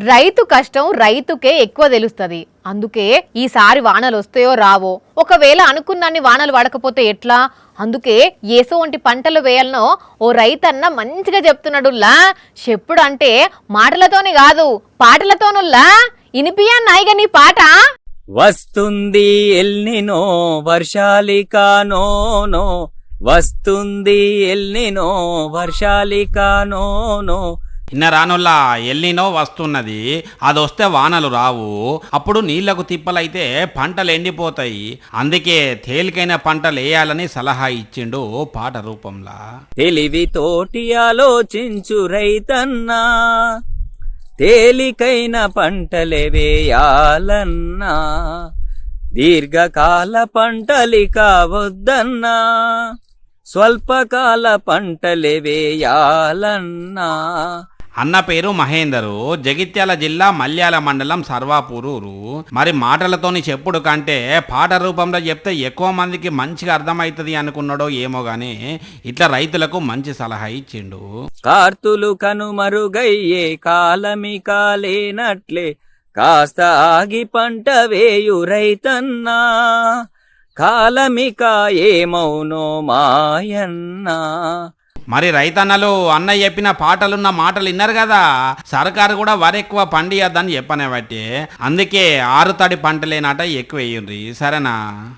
రైతు కష్టం రైతుకే ఎక్కువ తెలుస్తుంది. అందుకే ఈసారి వానలు వస్తాయో రావో, ఒకవేళ అనుకున్నన్ని వానలు పడకపోతే ఎట్లా, అందుకే ఏసో వంటి పంటలు వేయాలనో ఓ రైతన్న మంచిగా చెప్తున్నాడుల్లా. చెప్పుడు అంటే మాటలతోని కాదు పాటలతోనుల్లా. ఇనిపియా నాయిగా నీ పాట. వస్తుంది ఎల్నినో వర్షాలికానోనో, వస్తుంది ఎల్నినో వర్షాలికానోనో. ఇన్న రానుల్లా ఎల్లినో వస్తున్నది, అది వస్తే వానలు రావు, అప్పుడు నీళ్లకు తిప్పలైతే పంటలు ఎండిపోతాయి. అందుకే తేలికైన పంటలు వేయాలని సలహా ఇచ్చిండు పాట రూపంలా. తెలివితోటి ఆలోచించు రైతన్నా, తేలికైన పంటలే వేయాలన్నా, దీర్ఘకాల పంటలిక వద్దన్నా, స్వల్పకాల పంటలే వేయాలన్నా. అన్న పేరు మహేందరు, జగిత్యాల జిల్లా మల్యాల మండలం సర్వాపూరూరు. మరి మాటలతోని చెప్పుడు కంటే పాట రూపంలో చెప్తే ఎక్కువ మందికి మంచిగా అర్థమవుతుంది అనుకున్నాడో ఏమో గాని ఇట్లా రైతులకు మంచి సలహా ఇచ్చిండు. కార్తులు కనుమరుగయ్యే కాలమిక లేనట్లే, కాస్త ఆగి పంట వేయు రైతన్నా, కాలమిక ఏమౌనో మాయన్నా. మరి రైతన్నలు అన్న చెప్పిన పాటలున్న మాటలు విన్నారు కదా. సర్కారు కూడా వరి ఎక్కువ పండియద్దని చెప్పనే బట్టి అందుకే ఆరుతడి పంటలేనట ఎక్కువ వేయండి. సరేనా?